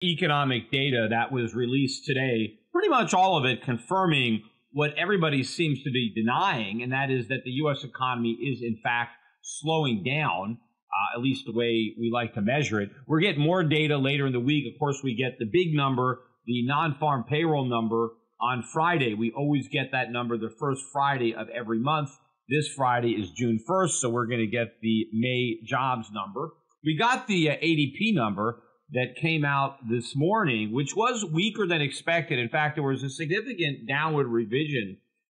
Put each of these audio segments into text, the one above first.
economic data that was released today, pretty much all of it confirming what everybody seems to be denying, and that is that the U.S. economy is, in fact, slowing down, at least the way we like to measure it. We're getting more data later in the week. Of course, we get the big number, the non-farm payroll number, on Friday. We always get that number the first Friday of every month. This Friday is June 1st, so we're going to get the May jobs number. We got the ADP number that came out this morning, which was weaker than expected. In fact, there was a significant downward revision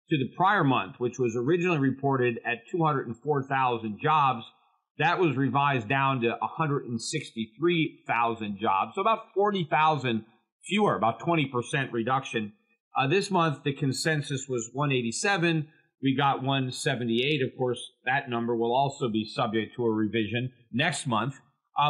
to the prior month, which was originally reported at 204,000 jobs. That was revised down to 163,000 jobs, so about 40,000 fewer, about 20% reduction. This month, the consensus was 187. We got 178. Of course, that number will also be subject to a revision next month.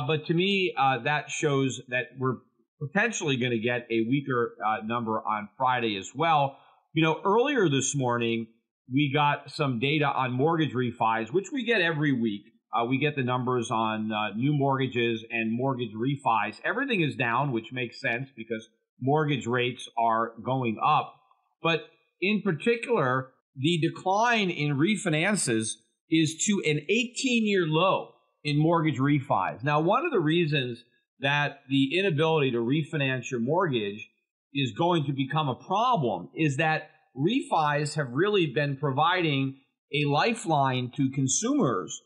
But to me, that shows that we're potentially going to get a weaker number on Friday as well. You know, earlier this morning, we got some data on mortgage refis, which we get every week. We get the numbers on new mortgages and mortgage refis. Everything is down, which makes sense because mortgage rates are going up. But in particular, the decline in refinances is to an 18-year low in mortgage refis. Now, one of the reasons that the inability to refinance your mortgage is going to become a problem is that refis have really been providing a lifeline to consumers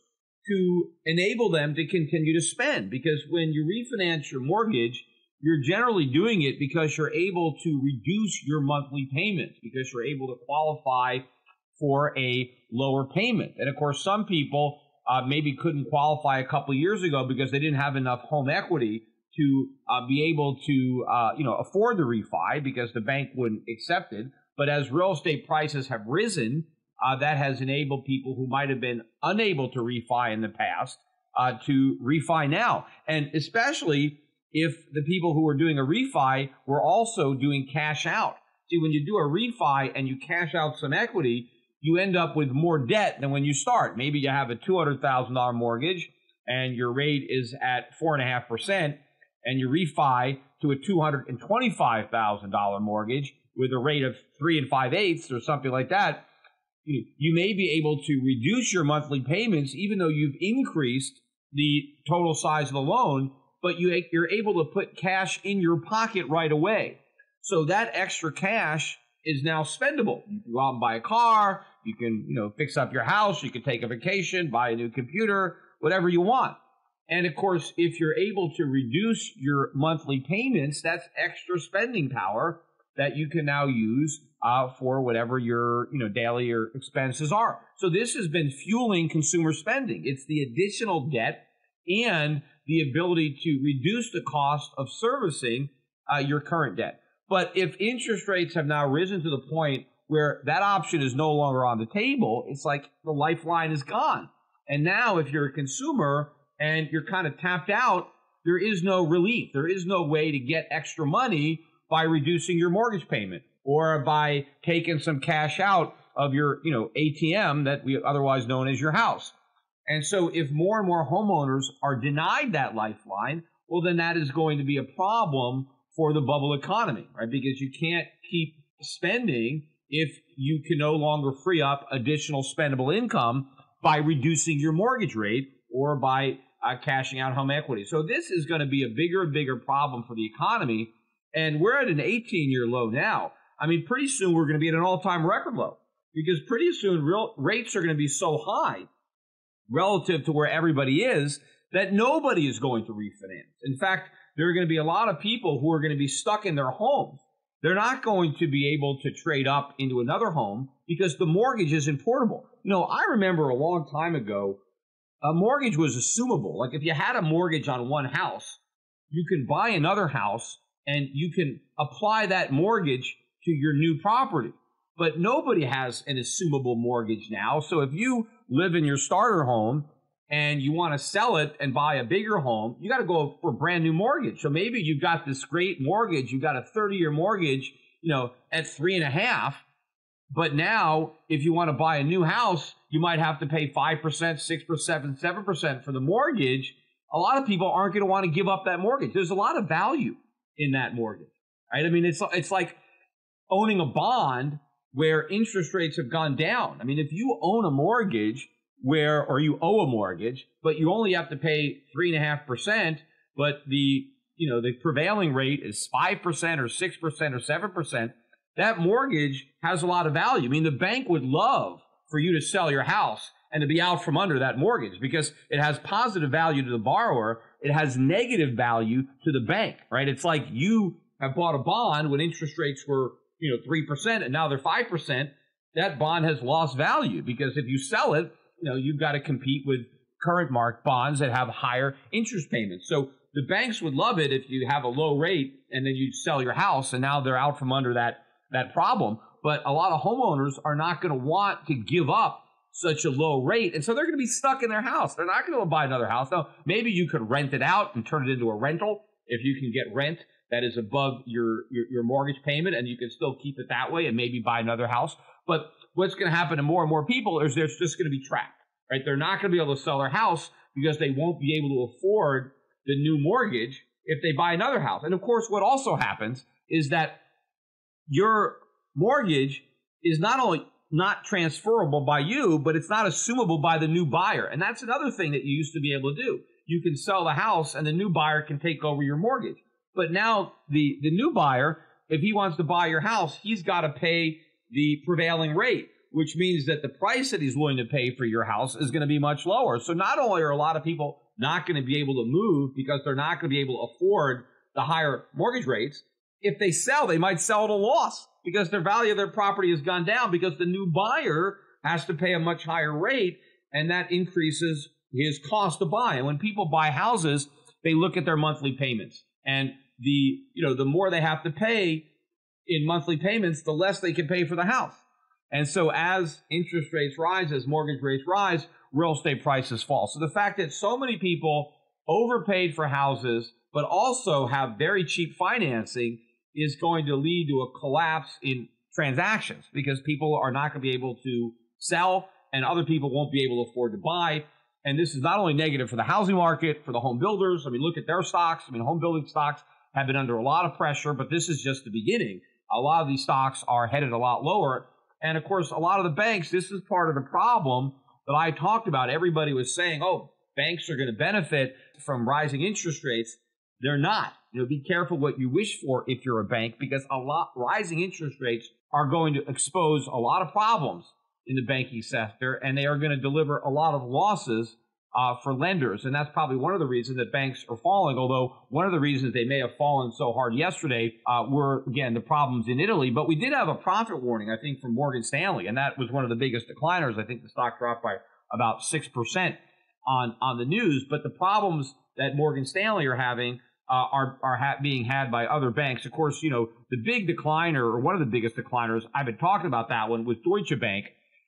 to enable them to continue to spend. Because when you refinance your mortgage, you're generally doing it because you're able to reduce your monthly payments, because you're able to qualify for a lower payment. And of course, some people maybe couldn't qualify a couple of years ago because they didn't have enough home equity to be able to afford the refi because the bank wouldn't accept it. But as real estate prices have risen, that has enabled people who might have been unable to refi in the past to refi now. And especially if the people who were doing a refi were also doing cash out. See, when you do a refi and you cash out some equity, you end up with more debt than when you start. Maybe you have a $200,000 mortgage and your rate is at 4.5%, and you refi to a $225,000 mortgage with a rate of 3 5/8 or something like that. You may be able to reduce your monthly payments even though you've increased the total size of the loan, but you're able to put cash in your pocket right away. So that extra cash is now spendable. You can go out and buy a car, you can, fix up your house, you can take a vacation, buy a new computer, whatever you want. And of course, if you're able to reduce your monthly payments, that's extra spending power that you can now use for whatever your daily or expenses are. So this has been fueling consumer spending. It's the additional debt and the ability to reduce the cost of servicing your current debt. But if interest rates have now risen to the point where that option is no longer on the table, it's like the lifeline is gone. And now if you're a consumer and you're kind of tapped out, there is no relief. There is no way to get extra money by reducing your mortgage payment or by taking some cash out of your, ATM that we otherwise known as your house. And so if more and more homeowners are denied that lifeline, well, then that is going to be a problem for the bubble economy, right? Because you can't keep spending if you can no longer free up additional spendable income by reducing your mortgage rate or by cashing out home equity. So this is going to be a bigger and bigger problem for the economy. And we're at an 18-year low now. I mean, pretty soon we're going to be at an all-time record low because pretty soon real rates are going to be so high relative to where everybody is that nobody is going to refinance. In fact, there are going to be a lot of people who are going to be stuck in their homes. They're not going to be able to trade up into another home because the mortgage isn't portable. I remember a long time ago, a mortgage was assumable. Like if you had a mortgage on one house, you can buy another house and you can apply that mortgage to your new property. But nobody has an assumable mortgage now. So if you live in your starter home and you want to sell it and buy a bigger home, you got to go for a brand new mortgage. So maybe you've got this great mortgage, you've got a 30-year mortgage, at 3.5. But now, if you want to buy a new house, you might have to pay 5%, 6%, 7% for the mortgage. A lot of people aren't going to want to give up that mortgage. There's a lot of value in that mortgage, right? I mean, it's like owning a bond where interest rates have gone down. I mean, if you own a mortgage or you owe a mortgage, but you only have to pay 3.5%, but the prevailing rate is 5% or 6% or 7%, that mortgage has a lot of value. I mean, the bank would love for you to sell your house and to be out from under that mortgage because it has positive value to the borrower. It has negative value to the bank, right? It's like you have bought a bond when interest rates were 3% and now they're 5%. That bond has lost value because if you sell it, you've got to compete with current market bonds that have higher interest payments. So the banks would love it if you have a low rate and then you sell your house and now they're out from under that problem. But a lot of homeowners are not going to want to give up such a low rate. And so they're going to be stuck in their house. They're not going to buy another house. Now, maybe you could rent it out and turn it into a rental if you can get rent that is above your mortgage payment, and you can still keep it that way and maybe buy another house. But what's going to happen to more and more people is they're just going to be trapped, right? They're not going to be able to sell their house because they won't be able to afford the new mortgage if they buy another house. And of course, what also happens is that your mortgage is not only not transferable by you, but it's not assumable by the new buyer. And that's another thing that you used to be able to do. You can sell the house and the new buyer can take over your mortgage. But now the new buyer, if he wants to buy your house, he's got to pay the prevailing rate, which means that the price that he's willing to pay for your house is going to be much lower. So not only are a lot of people not going to be able to move because they're not going to be able to afford the higher mortgage rates, if they sell, they might sell at a loss because their value of their property has gone down because the new buyer has to pay a much higher rate, and that increases his cost to buy. And when people buy houses, they look at their monthly payments. And the more they have to pay in monthly payments, the less they can pay for the house. And so as interest rates rise, as mortgage rates rise, real estate prices fall. So the fact that so many people overpaid for houses, but also have very cheap financing is going to lead to a collapse in transactions because people are not going to be able to sell and other people won't be able to afford to buy. And this is not only negative for the housing market, for the home builders. I mean, look at their stocks. I mean, home building stocks have been under a lot of pressure, but this is just the beginning. A lot of these stocks are headed a lot lower. And of course, a lot of the banks, this is part of the problem that I talked about. Everybody was saying, oh, banks are going to benefit from rising interest rates. They're not. Be careful what you wish for if you're a bank, because rising interest rates are going to expose a lot of problems in the banking sector, and they are going to deliver a lot of losses for lenders. And that's probably one of the reasons that banks are falling, although one of the reasons they may have fallen so hard yesterday were, again, the problems in Italy. But we did have a profit warning, I think, from Morgan Stanley, and that was one of the biggest decliners. I think the stock dropped by about 6% on the news. But the problems that Morgan Stanley are having are being had by other banks. Of course, the big decliner, or one of the biggest decliners, I've been talking about that one, was Deutsche Bank.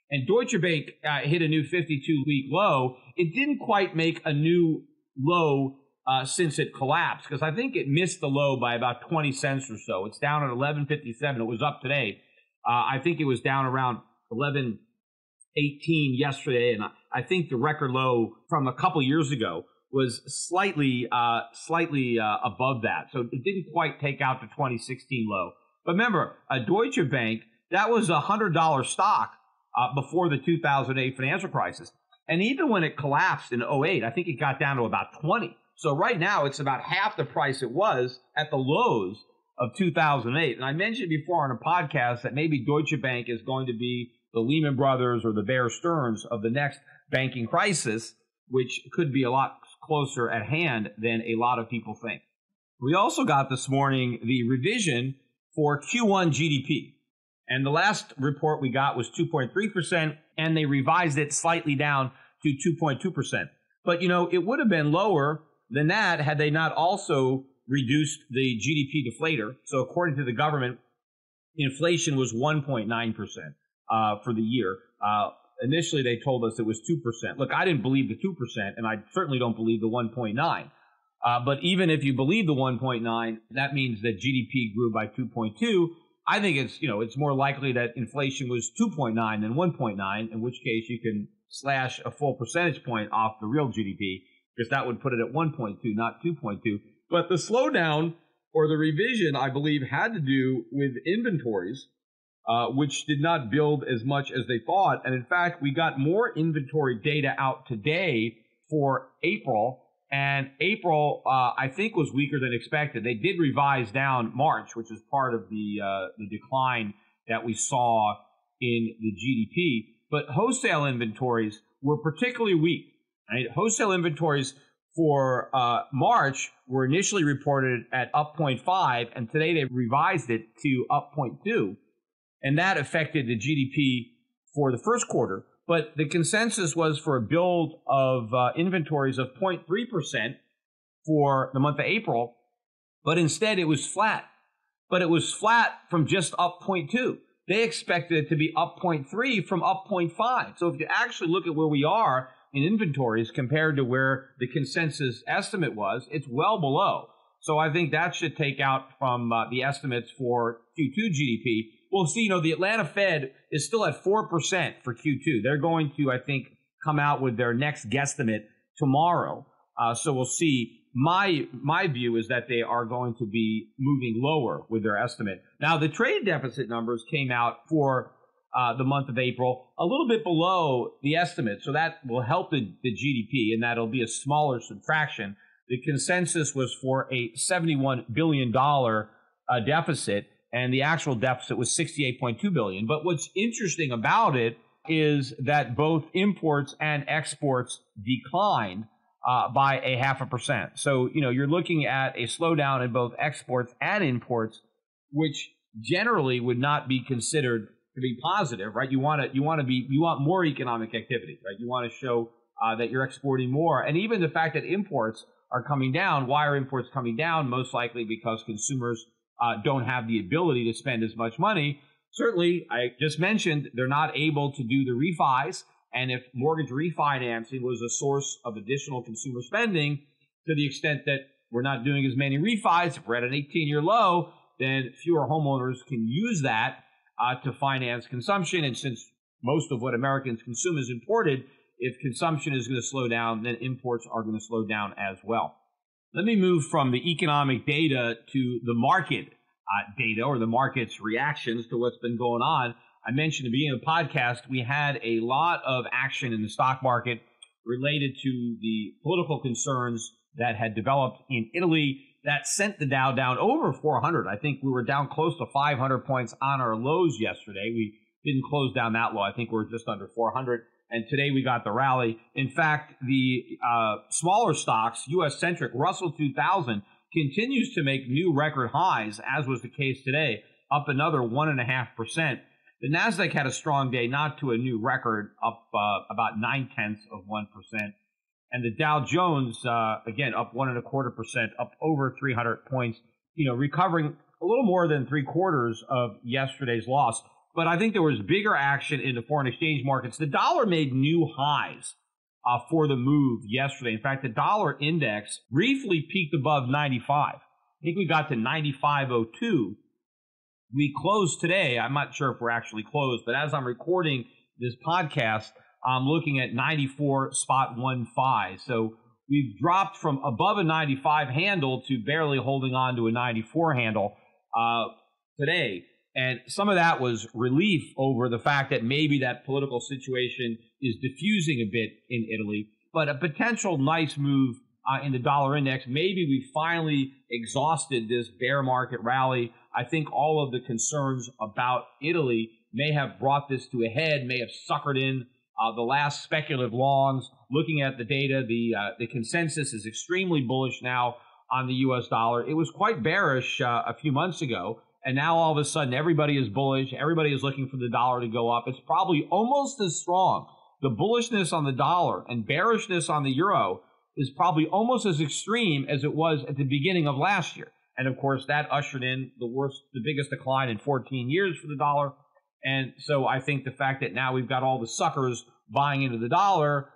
And Deutsche Bank hit a new 52-week low. It didn't quite make a new low since it collapsed, because I think it missed the low by about 20 cents or so. It's down at 11.57. It was up today. I think it was down around 11.18 yesterday, and I think the record low from a couple years ago was slightly above that. So it didn't quite take out the 2016 low. But remember, Deutsche Bank, that was a $100 stock before the 2008 financial crisis. And even when it collapsed in 2008, I think it got down to about 20. So right now, it's about half the price it was at the lows of 2008. And I mentioned before on a podcast that maybe Deutsche Bank is going to be the Lehman Brothers or the Bear Stearns of the next banking crisis, which could be a lot closer at hand than a lot of people think. We also got this morning the revision for Q1 GDP. And the last report we got was 2.3%, and they revised it slightly down to 2.2%. But, it would have been lower than that had they not also reduced the GDP deflator. So according to the government, inflation was 1.9% for the year. Initially, they told us it was 2%. Look, I didn't believe the 2%, and I certainly don't believe the 1.9. But even if you believe the 1.9, that means that GDP grew by 2.2. I think it's more likely that inflation was 2.9 than 1.9, in which case you can slash a full percentage point off the real GDP, because that would put it at 1.2, not 2.2. But the slowdown or the revision, I believe, had to do with inventories, which did not build as much as they thought. And in fact, we got more inventory data out today for April. And April, I think, was weaker than expected. They did revise down March, which is part of the decline that we saw in the GDP. But wholesale inventories were particularly weak. Right? Wholesale inventories for March were initially reported at up 0.5, and today they revised it to up 0.2. And that affected the GDP for the first quarter. But the consensus was for a build of inventories of 0.3% for the month of April, but instead it was flat. But it was flat from just up 0.2. They expected it to be up 0.3 from up 0.5. So if you actually look at where we are in inventories compared to where the consensus estimate was, it's well below. So I think that should take out from the estimates for Q2 GDP. We'll see, the Atlanta Fed is still at 4% for Q2. They're going to, I think, come out with their next guesstimate tomorrow. So we'll see. My view is that they are going to be moving lower with their estimate. Now, the trade deficit numbers came out for the month of April a little bit below the estimate. So that will help the GDP, and that'll be a smaller subtraction. The consensus was for a $71 billion deficit, and the actual deficit was $68.2 billion. But what's interesting about it is that both imports and exports declined by 0.5%. So, you're looking at a slowdown in both exports and imports, which generally would not be considered to be positive, right? You want more economic activity, right? You want to show that you're exporting more. And even the fact that imports are coming down. Why are imports coming down? Most likely because consumers don't have the ability to spend as much money. Certainly, I just mentioned they're not able to do the refis. And if mortgage refinancing was a source of additional consumer spending, to the extent that we're not doing as many refis, if we're at an 18-year low, then fewer homeowners can use that to finance consumption. And since most of what Americans consume is imported, if consumption is going to slow down, then imports are going to slow down as well. Let me move from the economic data to the market data, or the market's reactions to what's been going on. I mentioned at the beginning of the podcast, we had a lot of action in the stock market related to the political concerns that had developed in Italy that sent the Dow down over 400. I think we were down close to 500 points on our lows yesterday. We didn't close down that low. I think we were just under 400. And today we got the rally. In fact, the smaller stocks, U.S.-centric Russell 2000, continues to make new record highs, as was the case today, up another 1.5%. The Nasdaq had a strong day, not to a new record, up about 0.9%. And the Dow Jones, again, up 1.25%, up over 300 points, recovering a little more than 3/4 of yesterday's loss. But I think there was bigger action in the foreign exchange markets. The dollar made new highs for the move yesterday. In fact, the dollar index briefly peaked above 95. I think we got to 95.02. We closed today. I'm not sure if we're actually closed, but as I'm recording this podcast, I'm looking at 94.15. So we've dropped from above a 95 handle to barely holding on to a 94 handle today. And some of that was relief over the fact that maybe that political situation is diffusing a bit in Italy, but a potential nice move in the dollar index. Maybe we finally exhausted this bear market rally. I think all of the concerns about Italy may have brought this to a head, may have suckered in the last speculative longs. Looking at the data, the consensus is extremely bullish now on the U.S. dollar. It was quite bearish a few months ago. And now all of a sudden, everybody is bullish. Everybody is looking for the dollar to go up. It's probably almost as strong. The bullishness on the dollar and bearishness on the euro is probably almost as extreme as it was at the beginning of last year. And of course, that ushered in the biggest decline in 14 years for the dollar. And so I think the fact that now we've got all the suckers buying into the dollar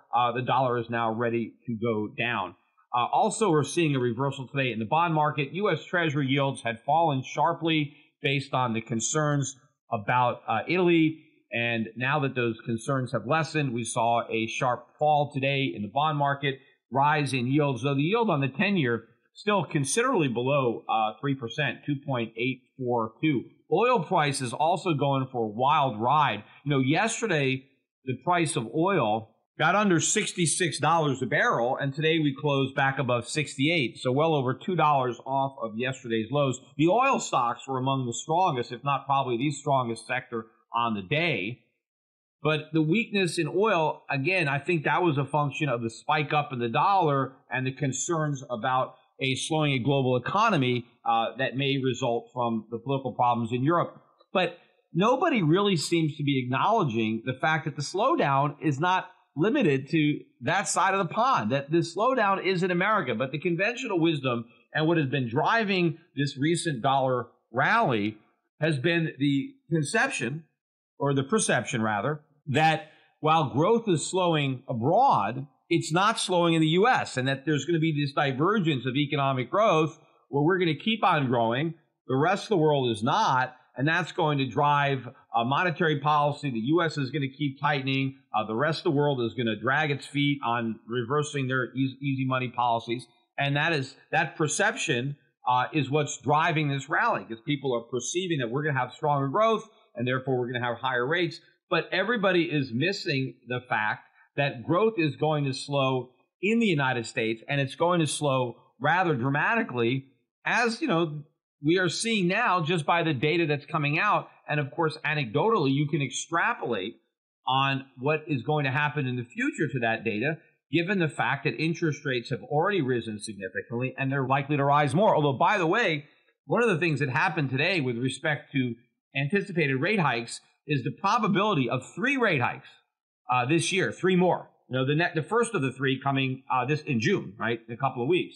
is now ready to go down. Also, we're seeing a reversal today in the bond market. U.S. Treasury yields had fallen sharply based on the concerns about Italy. And now that those concerns have lessened, we saw a sharp fall today in the bond market, rise in yields. Though the yield on the 10-year still considerably below 3%, 2.842. Oil price is also going for a wild ride. Yesterday, the price of oil got under $66 a barrel, and today we closed back above 68, so well over $2 off of yesterday's lows. The oil stocks were among the strongest, if not probably the strongest sector on the day. But the weakness in oil, again, I think that was a function of the spike up in the dollar and the concerns about a slowing global economy that may result from the political problems in Europe. But nobody really seems to be acknowledging the fact that the slowdown is not limited to that side of the pond, that the slowdown is in America. But the conventional wisdom and what has been driving this recent dollar rally has been the conception, or the perception rather, that while growth is slowing abroad, it's not slowing in the U.S., and that there's going to be this divergence of economic growth where we're going to keep on growing, the rest of the world is not, and that's going to drive monetary policy. The U.S. is going to keep tightening. The rest of the world is going to drag its feet on reversing their easy money policies, and that perception is what's driving this rally, because people are perceiving that we're going to have stronger growth, and therefore we're going to have higher rates. But everybody is missing the fact that growth is going to slow in the United States, and it's going to slow rather dramatically, as we are seeing now just by the data that's coming out. And of course, anecdotally, you can extrapolate on what is going to happen in the future to that data, given the fact that interest rates have already risen significantly and they're likely to rise more. Although, by the way, one of the things that happened today with respect to anticipated rate hikes is the probability of 3 rate hikes this year, 3 more. The first of the 3 coming this in June, right, in a couple of weeks.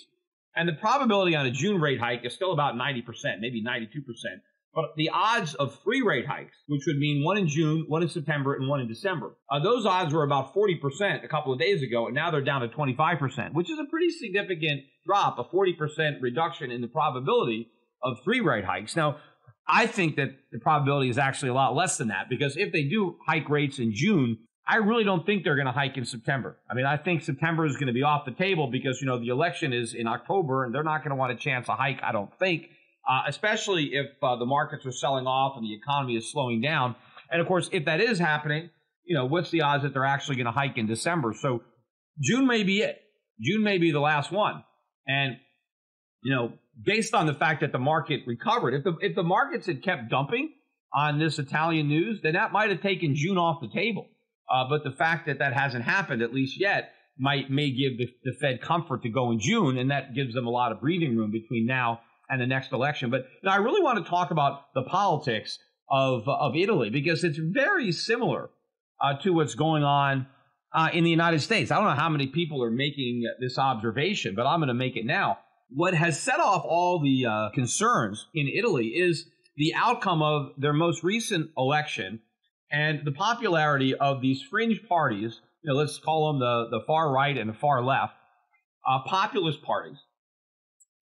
And the probability on a June rate hike is still about 90%, maybe 92%. But the odds of 3 rate hikes, which would mean 1 in June, 1 in September, and 1 in December, those odds were about 40% a couple of days ago, and now they're down to 25%, which is a pretty significant drop, a 40% reduction in the probability of 3 rate hikes. Now, I think that the probability is actually a lot less than that, because if they do hike rates in June, I really don't think they're going to hike in September. I mean, I think September is going to be off the table because, the election is in October, and they're not going to want a chance to hike, I don't think, especially if the markets are selling off and the economy is slowing down. And, of course, if that is happening, what's the odds that they're actually going to hike in December? So June may be it. June may be the last one. And, based on the fact that the market recovered, if the markets had kept dumping on this Italian news, then that might have taken June off the table. But the fact that hasn't happened, at least yet, may give the Fed comfort to go in June, and that gives them a lot of breathing room between now and the next election. But I really want to talk about the politics of Italy, because it's very similar to what's going on in the United States. I don't know how many people are making this observation, but I'm going to make it now. What has set off all the concerns in Italy is the outcome of their most recent election and the popularity of these fringe parties. Let's call them the far right and the far left, populist parties.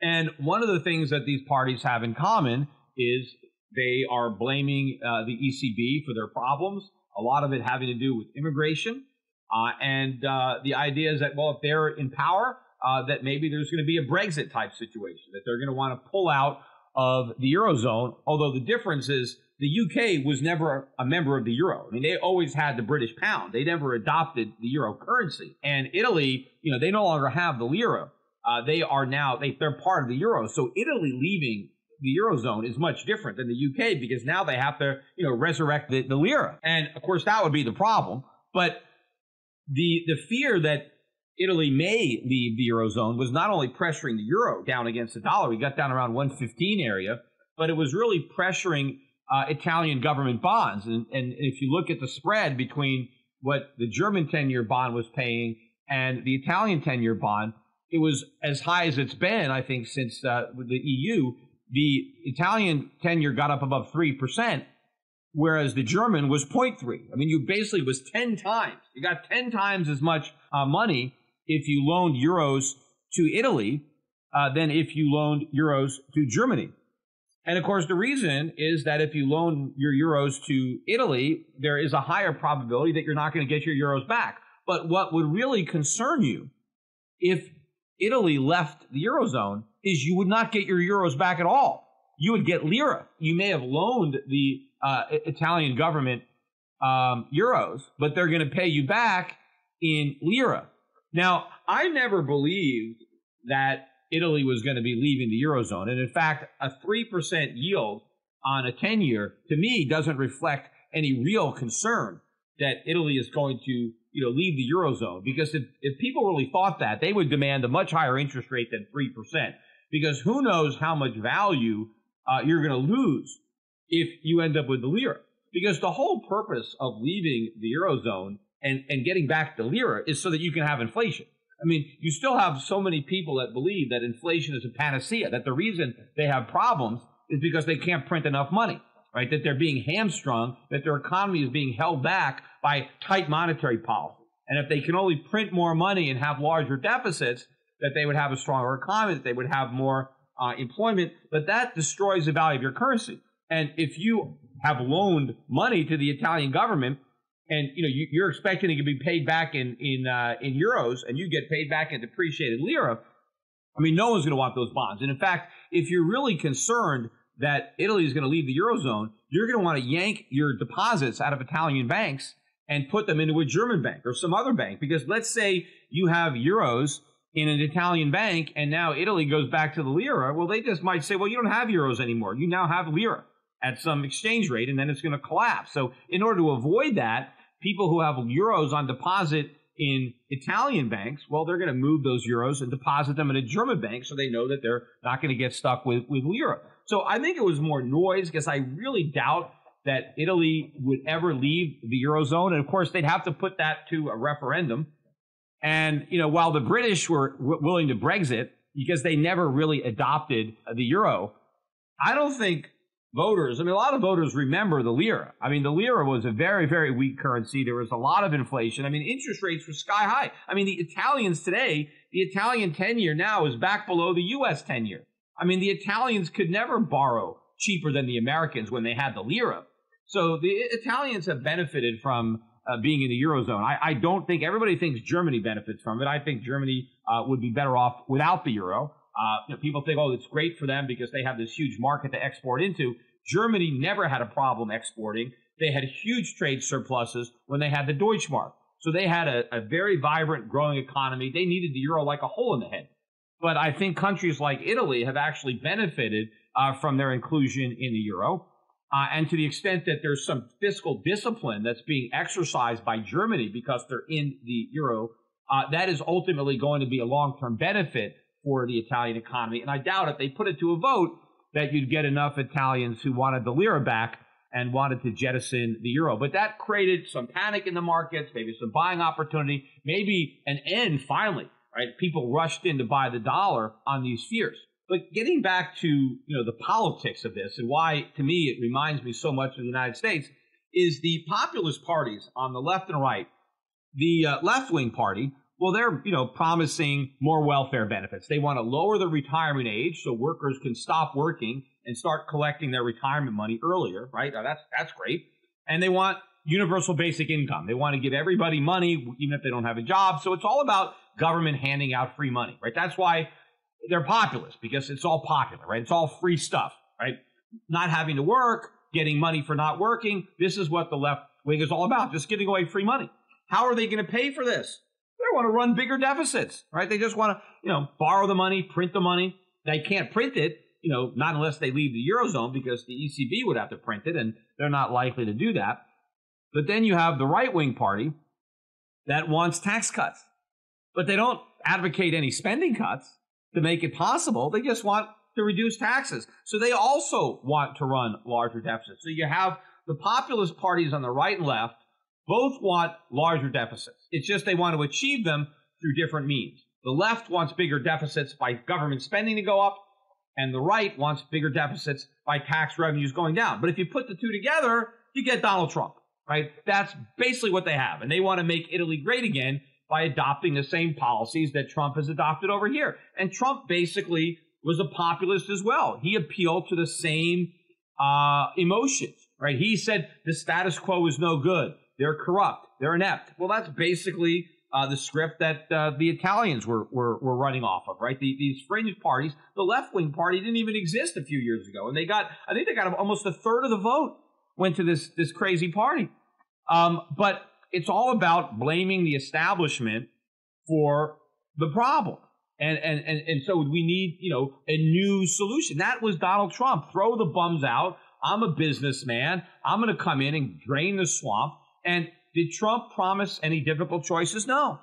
And one of the things that these parties have in common is they are blaming the ECB for their problems, a lot of it having to do with immigration. And the idea is that, well, if they're in power, that maybe there's going to be a Brexit type situation, that they're going to want to pull out of the Eurozone, although the difference is the UK was never a member of the Euro. I mean, they always had the British pound. They never adopted the Euro currency. And Italy, they no longer have the lira. They are now, they're part of the Euro. So Italy leaving the Eurozone is much different than the UK, because now they have to, resurrect the lira. And of course, that would be the problem. But the fear that Italy may leave the Eurozone was not only pressuring the euro down against the dollar, we got down around 115 area, but it was really pressuring Italian government bonds. And if you look at the spread between what the German 10-year bond was paying and the Italian 10-year bond, it was as high as it's been, I think, since with the EU. The Italian 10-year got up above 3%, whereas the German was 0.3. I mean, you basically was 10 times. You got 10 times as much money if you loaned euros to Italy than if you loaned euros to Germany. And of course, the reason is that if you loan your euros to Italy, there is a higher probability that you're not going to get your euros back. But what would really concern you if Italy left the Eurozone is you would not get your euros back at all. You would get lira. You may have loaned the Italian government euros, but they're going to pay you back in lira. Now, I never believed that Italy was going to be leaving the Eurozone. And in fact, a 3% yield on a 10-year, to me, doesn't reflect any real concern that Italy is going to leave the Eurozone. Because if people really thought that, they would demand a much higher interest rate than 3%. Because who knows how much value you're going to lose if you end up with the lira. Because the whole purpose of leaving the Eurozone and getting back the lira is so that you can have inflation. I mean, you still have so many people that believe that inflation is a panacea, that the reason they have problems is because they can't print enough money, right? That they're being hamstrung, that their economy is being held back by tight monetary policy. And if they can only print more money and have larger deficits, that they would have a stronger economy, that they would have more employment, but that destroys the value of your currency. And if you have loaned money to the Italian government, and you're expecting it to be paid back in euros, and you get paid back in depreciated lira, I mean, no one's going to want those bonds. And in fact, if you're really concerned that Italy is going to leave the Eurozone, you're going to want to yank your deposits out of Italian banks and put them into a German bank or some other bank. Because let's say you have euros in an Italian bank, and now Italy goes back to the lira. Well, they just might say, well, you don't have euros anymore. You now have lira at some exchange rate, and then it's going to collapse. So in order to avoid that, people who have euros on deposit in Italian banks, well, they're going to move those euros and deposit them in a German bank so they know that they're not going to get stuck with lira. So I think it was more noise, because I really doubt that Italy would ever leave the Eurozone. And of course, they'd have to put that to a referendum. And, while the British were willing to Brexit because they never really adopted the euro, I don't think voters, a lot of voters remember the lira. I mean, the lira was a very, very weak currency. There was a lot of inflation. I mean, interest rates were sky high. I mean, the Italians today, the Italian 10-year now is back below the U.S. 10-year. I mean, the Italians could never borrow cheaper than the Americans when they had the lira. So the Italians have benefited from being in the Eurozone. I don't think everybody thinks Germany benefits from it. I think Germany would be better off without the euro. People think, it's great for them because they have this huge market to export into. Germany never had a problem exporting. They had huge trade surpluses when they had the Deutschmark. So they had a very vibrant, growing economy. They needed the euro like a hole in the head. But I think countries like Italy have actually benefited from their inclusion in the euro. And to the extent that there's some fiscal discipline that's being exercised by Germany because they're in the euro, that is ultimately going to be a long-term benefit for the Italian economy. And I doubt if they put it to a vote that you'd get enough Italians who wanted the lira back and wanted to jettison the euro. But that created some panic in the markets, maybe some buying opportunity, maybe an end finally, right? People rushed in to buy the dollar on these fears. But getting back to, the politics of this and why, to me, it reminds me so much of the United States is the populist parties on the left and right. The left-wing party, well, they're, promising more welfare benefits. They want to lower the retirement age so workers can stop working and start collecting their retirement money earlier, right? Now, that's great. And they want universal basic income. They want to give everybody money, even if they don't have a job. So it's all about government handing out free money, right? That's why they're populist, because it's all popular, right? It's all free stuff, right? Not having to work, getting money for not working. This is what the left wing is all about, just giving away free money. How are they going to pay for this? They want to run bigger deficits, right? They just want to, borrow the money, print the money. They can't print it, not unless they leave the Eurozone, because the ECB would have to print it, and they're not likely to do that. But then you have the right-wing party that wants tax cuts. But they don't advocate any spending cuts to make it possible. They just want to reduce taxes. So they also want to run larger deficits. So you have the populist parties on the right and left both want larger deficits. It's just they want to achieve them through different means. The left wants bigger deficits by government spending to go up, and the right wants bigger deficits by tax revenues going down. But if you put the two together, you get Donald Trump, right? That's basically what they have. And they want to make Italy great again by adopting the same policies that Trump has adopted over here. And Trump basically was a populist as well. He appealed to the same emotions, right? He said the status quo is no good. They're corrupt. They're inept. Well, that's basically the script that the Italians were running off of, right? These fringe parties, the left-wing party didn't even exist a few years ago, and I think they got almost a third of the vote went to this crazy party. But it's all about blaming the establishment for the problem. And so we need, a new solution. That was Donald Trump. Throw the bums out. I'm a businessman. I'm going to come in and drain the swamp. And did Trump promise any difficult choices? No.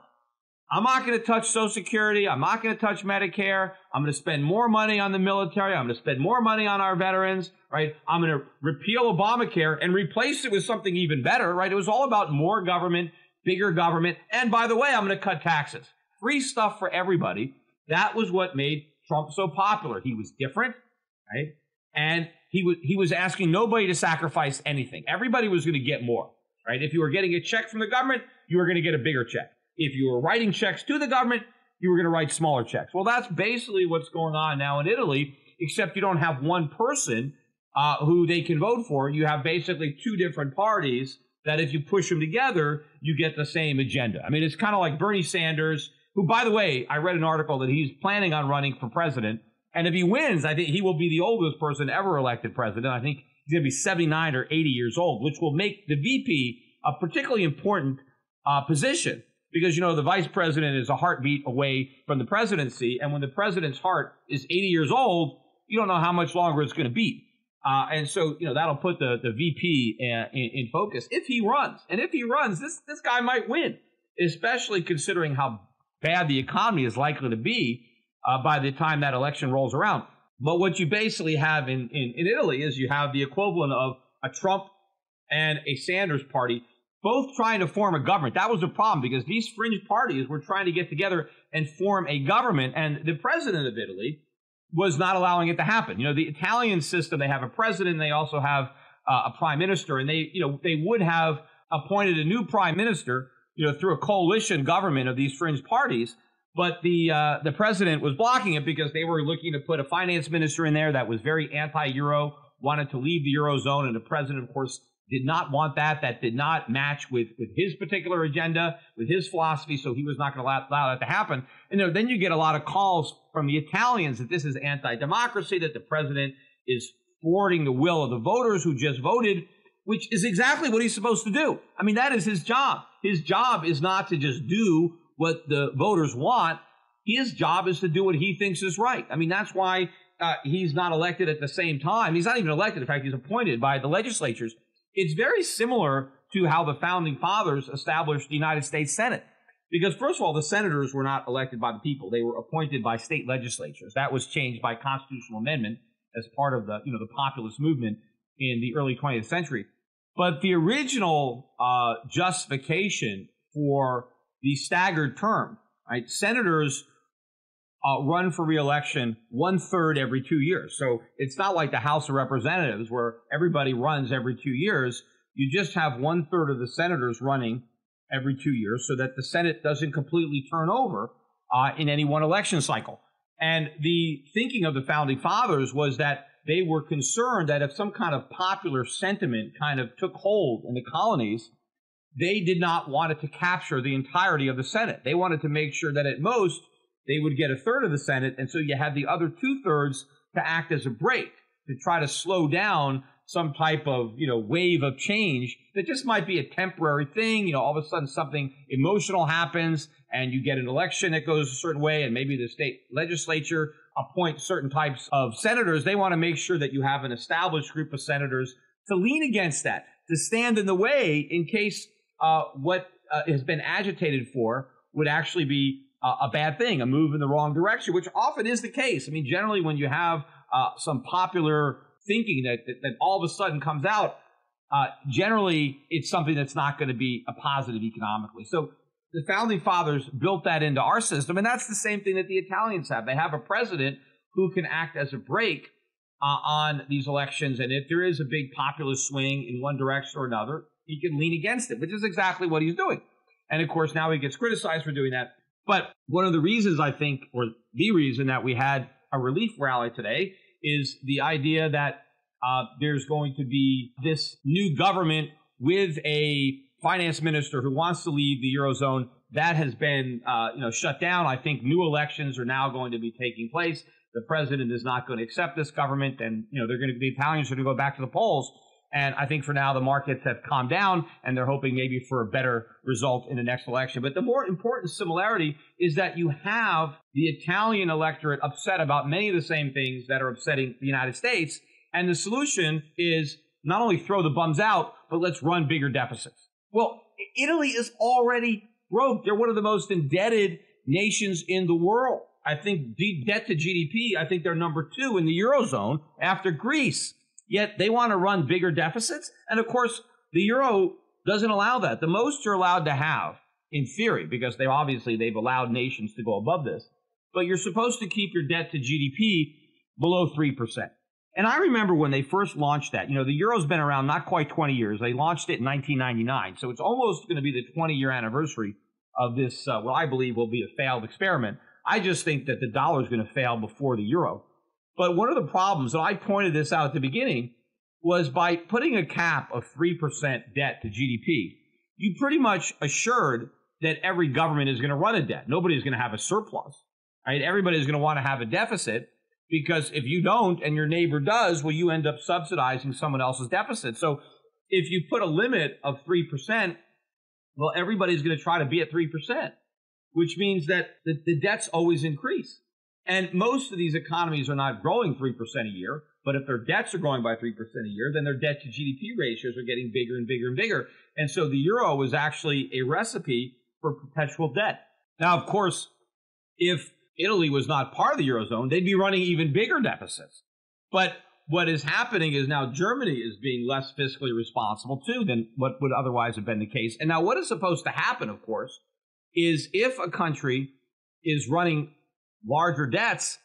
I'm not going to touch Social Security. I'm not going to touch Medicare. I'm going to spend more money on the military. I'm going to spend more money on our veterans, right? I'm going to repeal Obamacare and replace it with something even better, right? It was all about more government, bigger government. And by the way, I'm going to cut taxes. Free stuff for everybody. That was what made Trump so popular. He was different, right? And he was asking nobody to sacrifice anything. Everybody was going to get more, right? If you were getting a check from the government, you were going to get a bigger check. If you were writing checks to the government, you were going to write smaller checks. Well, that's basically what's going on now in Italy, except you don't have one person who they can vote for. You have basically two different parties that if you push them together, you get the same agenda. I mean, it's kind of like Bernie Sanders, who, by the way, I read an article that he's planning on running for president. And if he wins, I think he will be the oldest person ever elected president. I think he's going to be 79 or 80 years old, which will make the VP a particularly important position. Because, the vice president is a heartbeat away from the presidency. And when the president's heart is 80 years old, you don't know how much longer it's going to beat. And so, that'll put the VP in focus if he runs. And if he runs, this guy might win, especially considering how bad the economy is likely to be by the time that election rolls around. But what you basically have in Italy is you have the equivalent of a Trump and a Sanders party both trying to form a government. That was the problem, because these fringe parties were trying to get together and form a government, and the president of Italy was not allowing it to happen. The Italian system, they have a president, they also have a prime minister, and they would have appointed a new prime minister, through a coalition government of these fringe parties. But the president was blocking it because they were looking to put a finance minister in there that was very anti-Euro, wanted to leave the Eurozone, and the president, of course, did not want that. That did not match with his particular agenda, with his philosophy, so he was not going to allow that to happen. And then you get a lot of calls from the Italians that this is anti-democracy, that the president is thwarting the will of the voters who just voted, which is exactly what he's supposed to do. I mean, that is his job. His job is not to just do what the voters want. His job is to do what he thinks is right. I mean, that's why he's not elected at the same time. He's not even elected. In fact, he's appointed by the legislatures. It's very similar to how the founding fathers established the United States Senate. Because, first of all, the senators were not elected by the people. They were appointed by state legislatures. That was changed by constitutional amendment as part of the populist movement in the early 20th century. But the original justification for the staggered term, right? Senators run for re-election 1/3 every 2 years. So it's not like the House of Representatives where everybody runs every 2 years. You just have 1/3 of the senators running every 2 years so that the Senate doesn't completely turn over in any one election cycle. And the thinking of the founding fathers was that they were concerned that if some kind of popular sentiment kind of took hold in the colonies, they did not want it to capture the entirety of the Senate. They wanted to make sure that at most they would get 1/3 of the Senate, and so you had the other 2/3 to act as a brake to try to slow down some type of wave of change that just might be a temporary thing. All of a sudden something emotional happens, and you get an election that goes a certain way, and maybe the state legislature appoint certain types of senators. They want to make sure that you have an established group of senators to lean against that, to stand in the way in case what has been agitated for would actually be a bad thing, a move in the wrong direction, which often is the case. I mean, generally when you have some popular thinking that all of a sudden comes out, generally it's something that's not going to be a positive economically. So the founding fathers built that into our system, and that's the same thing that the Italians have. They have a president who can act as a brake on these elections, and if there is a big populist swing in one direction or another, he can lean against it, which is exactly what he's doing. And of course, now he gets criticized for doing that. But one of the reasons, I think, or the reason that we had a relief rally today is the idea that there's going to be this new government with a finance minister who wants to leave the Eurozone, that has been, shut down. I think new elections are now going to be taking place. The president is not going to accept this government, and the Italians are going to go back to the polls. And I think for now the markets have calmed down, and they're hoping maybe for a better result in the next election. But the more important similarity is that you have the Italian electorate upset about many of the same things that are upsetting the United States. And the solution is not only throw the bums out, but let's run bigger deficits. Well, Italy is already broke. They're one of the most indebted nations in the world. I think debt to GDP, I think they're number 2 in the Eurozone after Greece. Yet they want to run bigger deficits. And of course, the euro doesn't allow that. The most you're allowed to have, in theory, because they've allowed nations to go above this, but you're supposed to keep your debt to GDP below 3%. And I remember when they first launched that, the euro's been around not quite 20 years. They launched it in 1999. So it's almost going to be the 20-year anniversary of this, what I believe will be a failed experiment. I just think that the dollar is going to fail before the euro. But one of the problems, and I pointed this out at the beginning, was by putting a cap of 3% debt to GDP, you pretty much assured that every government is going to run a debt. Nobody's going to have a surplus. Right? Everybody's going to want to have a deficit, because if you don't and your neighbor does, well, you end up subsidizing someone else's deficit. So if you put a limit of 3%, well, everybody's going to try to be at 3%, which means that the debts always increase. And most of these economies are not growing 3% a year, but if their debts are growing by 3% a year, then their debt to GDP ratios are getting bigger and bigger and bigger. And so the euro is actually a recipe for perpetual debt. Now, of course, if Italy was not part of the Eurozone, they'd be running even bigger deficits. But what is happening is now Germany is being less fiscally responsible, too, than what would otherwise have been the case. And now what is supposed to happen, of course, is if a country is running larger debts,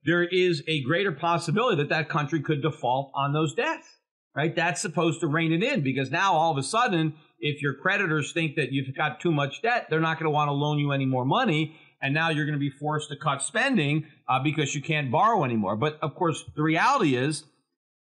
there is a greater possibility that that country could default on those debts, right? That's supposed to rein it in, because now all of a sudden, if your creditors think that you've got too much debt, they're not going to want to loan you any more money. And now you're going to be forced to cut spending because you can't borrow anymore. But of course, the reality is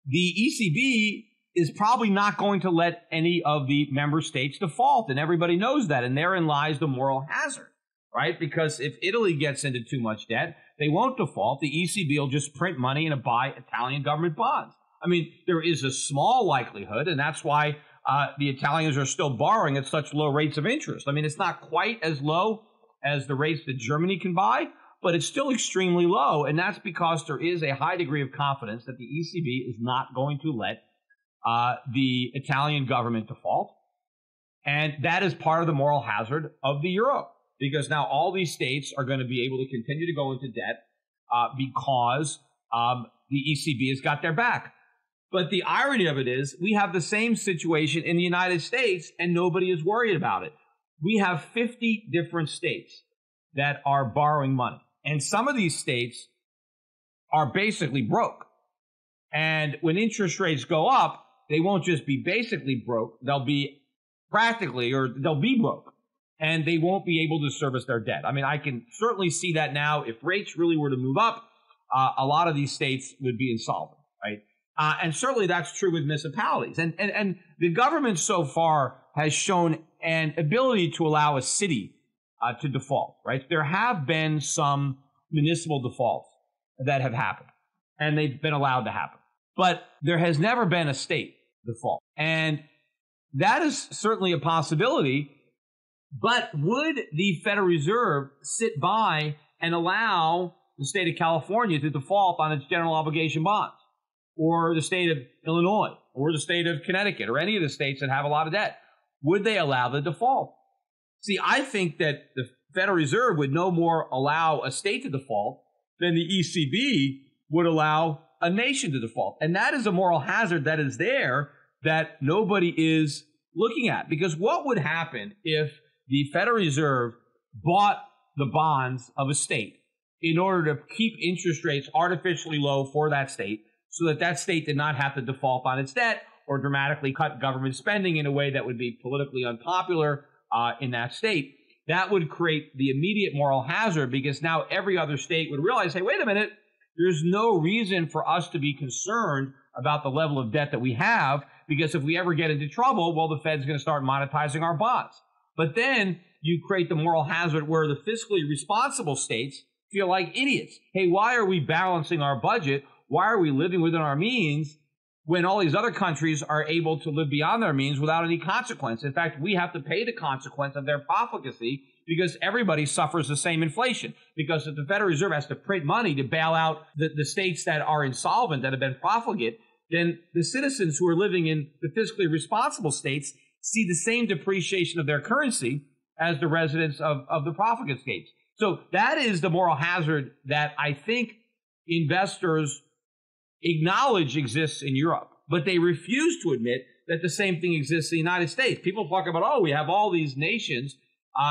the ECB is probably not going to let any of the member states default. And everybody knows that. And therein lies the moral hazard, right? Because if Italy gets into too much debt, they won't default. The ECB will just print money and buy Italian government bonds. I mean, there is a small likelihood, and that's why the Italians are still borrowing at such low rates of interest. I mean, it's not quite as low as the rates that Germany can buy, but it's still extremely low, and that's because there is a high degree of confidence that the ECB is not going to let the Italian government default, and that is part of the moral hazard of the euro, because now all these states are going to be able to continue to go into debt because the ECB has got their back. But the irony of it is we have the same situation in the United States, and nobody is worried about it. We have 50 different states that are borrowing money. And some of these states are basically broke. And when interest rates go up, they won't just be basically broke. They'll be practically, or they'll be broke. And they won't be able to service their debt. I mean, I can certainly see that now. If rates really were to move up, a lot of these states would be insolvent, right? And certainly that's true with municipalities. And the government so far has shown an ability to allow a city to default, right? There have been some municipal defaults that have happened, and they've been allowed to happen. But there has never been a state default. And that is certainly a possibility. But would the Federal Reserve sit by and allow the state of California to default on its general obligation bonds, or the state of Illinois, or the state of Connecticut, or any of the states that have a lot of debt? Would they allow the default? See, I think that the Federal Reserve would no more allow a state to default than the ECB would allow a nation to default. And that is a moral hazard that is there that nobody is looking at. Because what would happen if the Federal Reserve bought the bonds of a state in order to keep interest rates artificially low for that state, so that that state did not have to default on its debt or dramatically cut government spending in a way that would be politically unpopular in that state? That would create the immediate moral hazard, because now every other state would realize, hey, wait a minute, there's no reason for us to be concerned about the level of debt that we have, because if we ever get into trouble, well, the Fed's going to start monetizing our bonds. But then you create the moral hazard where the fiscally responsible states feel like idiots. Hey, why are we balancing our budget? Why are we living within our means when all these other countries are able to live beyond their means without any consequence? In fact, we have to pay the consequence of their profligacy because everybody suffers the same inflation. Because if the Federal Reserve has to print money to bail out the states that are insolvent, that have been profligate, then the citizens who are living in the fiscally responsible states see the same depreciation of their currency as the residents of the profligate states. So that is the moral hazard that I think investors acknowledge exists in Europe, but they refuse to admit that the same thing exists in the United States. People talk about, oh, we have all these nations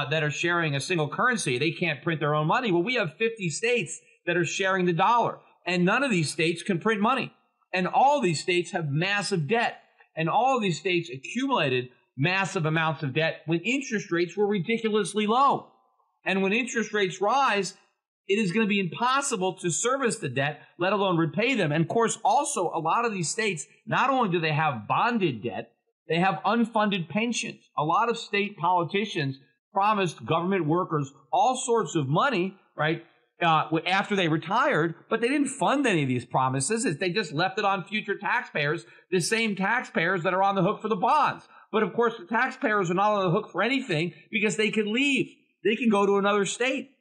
that are sharing a single currency. They can't print their own money. Well, we have 50 states that are sharing the dollar, and none of these states can print money. And all these states have massive debt, and all of these states accumulated massive amounts of debt when interest rates were ridiculously low. And when interest rates rise, it is going to be impossible to service the debt, let alone repay them. And of course, also, a lot of these states, not only do they have bonded debt, they have unfunded pensions. A lot of state politicians promised government workers all sorts of money, right, after they retired, but they didn't fund any of these promises. They just left it on future taxpayers, the same taxpayers that are on the hook for the bonds. But of course, the taxpayers are not on the hook for anything because they can leave. They can go to another state.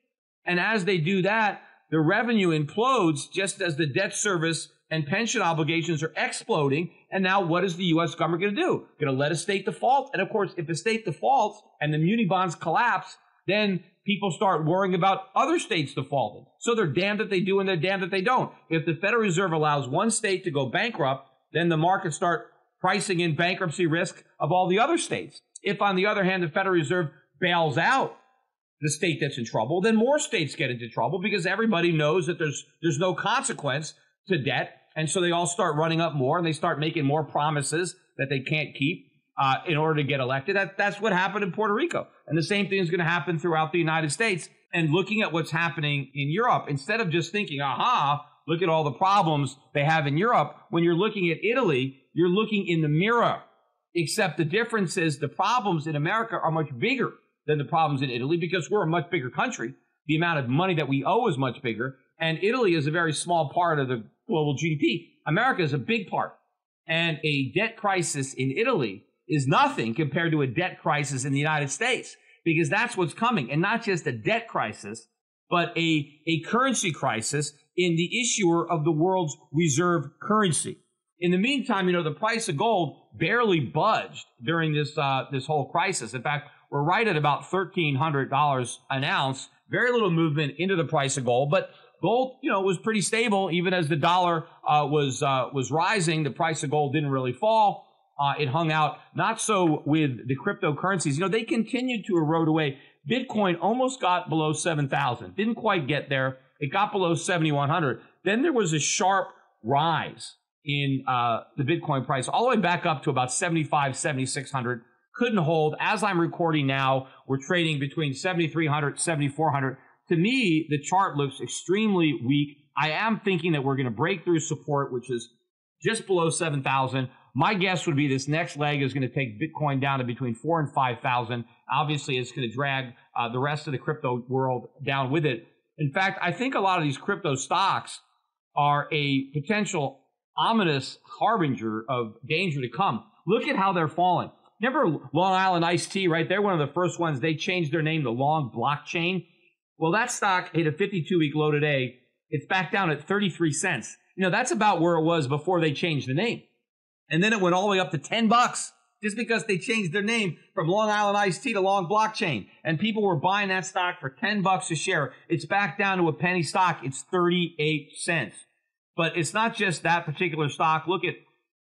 And as they do that, the revenue implodes just as the debt service and pension obligations are exploding. And now what is the U.S. government going to do? Going to let a state default? And of course, if a state defaults and the muni bonds collapse, then people start worrying about other states defaulting. So they're damned if they do and they're damned if they don't. If the Federal Reserve allows one state to go bankrupt, then the markets start pricing in bankruptcy risk of all the other states. If, on the other hand, the Federal Reserve bails out the state that's in trouble, then more states get into trouble because everybody knows that there's no consequence to debt. And so they all start running up more and they start making more promises that they can't keep in order to get elected. That's what happened in Puerto Rico. And the same thing is going to happen throughout the United States. And looking at what's happening in Europe, instead of just thinking, aha, look at all the problems they have in Europe, when you're looking at Italy, you're looking in the mirror. Except the difference is the problems in America are much bigger than the problems in Italy because we're a much bigger country. The amount of money that we owe is much bigger. And Italy is a very small part of the global GDP. America is a big part. And a debt crisis in Italy is nothing compared to a debt crisis in the United States because that's what's coming. And not just a debt crisis, but a currency crisis in the issuer of the world's reserve currency. In the meantime, the price of gold barely budged during this whole crisis. In fact, we're right at about $1,300 an ounce. Very little movement into the price of gold, but gold, was pretty stable even as the dollar was rising. The price of gold didn't really fall. It hung out. Not so with the cryptocurrencies. They continued to erode away. Bitcoin almost got below 7,000. Didn't quite get there. It got below 7,100. Then there was a sharp rise in the Bitcoin price, all the way back up to about 7,500, 7,600. Couldn't hold. As I'm recording now, we're trading between 7,300, 7,400. To me, the chart looks extremely weak. I am thinking that we're going to break through support, which is just below 7,000. My guess would be this next leg is going to take Bitcoin down to between 4,000 and 5,000. Obviously, it's going to drag the rest of the crypto world down with it. In fact, I think a lot of these crypto stocks are a potential ominous harbinger of danger to come. Look at how they're falling. Remember Long Island Iced Tea, right? They're one of the first ones. They changed their name to Long Blockchain. Well, that stock hit a 52-week low today. It's back down at 33 cents. That's about where it was before they changed the name. And then it went all the way up to $10 just because they changed their name from Long Island Iced Tea to Long Blockchain. And people were buying that stock for $10 a share. It's back down to a penny stock. It's 38 cents. But it's not just that particular stock. Look at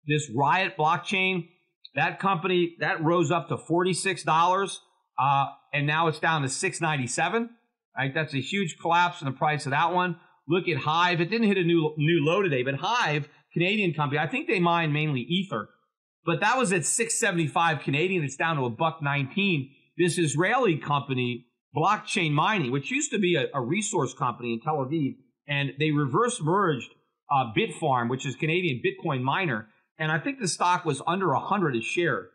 this Riot Blockchain. That company, that rose up to $46, and now it's down to $6.97. Right? That's a huge collapse in the price of that one. Look at Hive. It didn't hit a new low today, but Hive, Canadian company, I think they mine mainly Ether, but that was at $6.75 Canadian. It's down to $1.19. This Israeli company, Blockchain Mining, which used to be a resource company in Tel Aviv, and they reverse merged Bitfarm, which is Canadian Bitcoin miner. And I think the stock was under 100 a share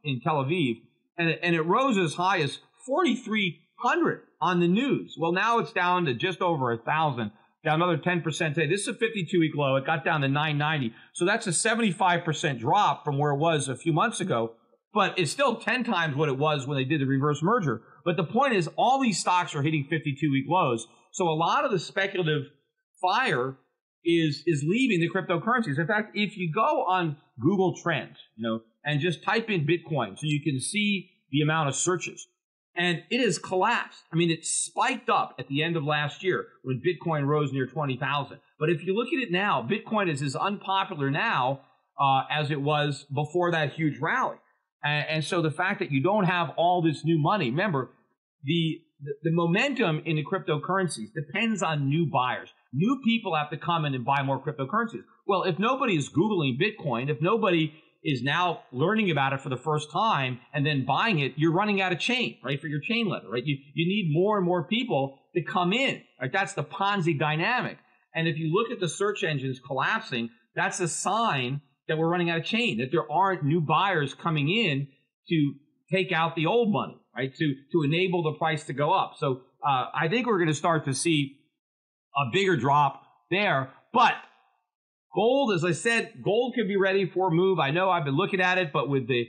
in Tel Aviv. and it rose as high as 4,300 on the news. Well, now it's down to just over 1,000, down another 10% today. This is a 52-week low. It got down to 990. So that's a 75% drop from where it was a few months ago, but it's still 10 times what it was when they did the reverse merger. But the point is, all these stocks are hitting 52-week lows. So a lot of the speculative fire is leaving the cryptocurrencies. In fact, if you go on Google Trends, and just type in Bitcoin so you can see the amount of searches, and it has collapsed. I mean, it spiked up at the end of last year when Bitcoin rose near 20,000. But if you look at it now, Bitcoin is as unpopular now as it was before that huge rally. And so the fact that you don't have all this new money, remember, the momentum in the cryptocurrencies depends on new buyers. New people have to come in and buy more cryptocurrencies. Well, if nobody is Googling Bitcoin, if nobody is now learning about it for the first time and then buying it, you're running out of chain, right, for your chain letter, right? You need more and more people to come in, right? That's the Ponzi dynamic. And if you look at the search engines collapsing, that's a sign that we're running out of chain, that there aren't new buyers coming in to take out the old money, right, to enable the price to go up. So I think we're going to start to see a bigger drop there. But gold, as I said, gold could be ready for a move. I know I've been looking at it, but with the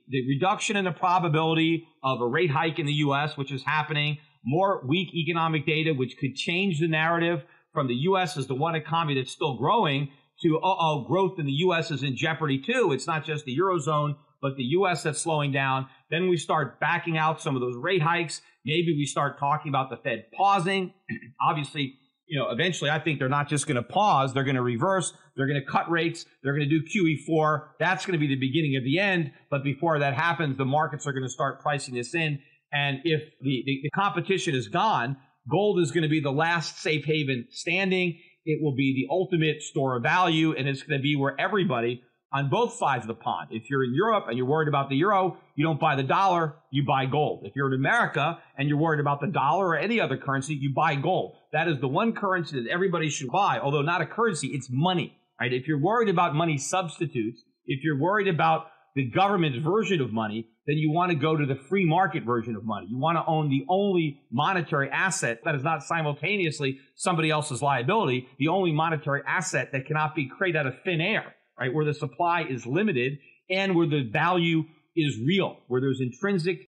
reduction in the probability of a rate hike in the U.S., which is happening, more weak economic data, which could change the narrative from the U.S. as the one economy that's still growing to, growth in the U.S. is in jeopardy too. It's not just the Eurozone, but the U.S. that's slowing down. Then we start backing out some of those rate hikes. Maybe we start talking about the Fed pausing. Obviously, eventually I think they're not just going to pause. They're going to reverse. They're going to cut rates. They're going to do QE4. That's going to be the beginning of the end. But before that happens, the markets are going to start pricing this in. And if the competition is gone, gold is going to be the last safe haven standing. It will be the ultimate store of value, and it's going to be where everybody on both sides of the pond. If you're in Europe and you're worried about the euro, you don't buy the dollar, you buy gold. If you're in America and you're worried about the dollar or any other currency, you buy gold. That is the one currency that everybody should buy, although not a currency, it's money, right? If you're worried about money substitutes, if you're worried about the government's version of money, then you want to go to the free market version of money. You want to own the only monetary asset that is not simultaneously somebody else's liability, the only monetary asset that cannot be created out of thin air, right? Where the supply is limited and where the value is real, where there's intrinsic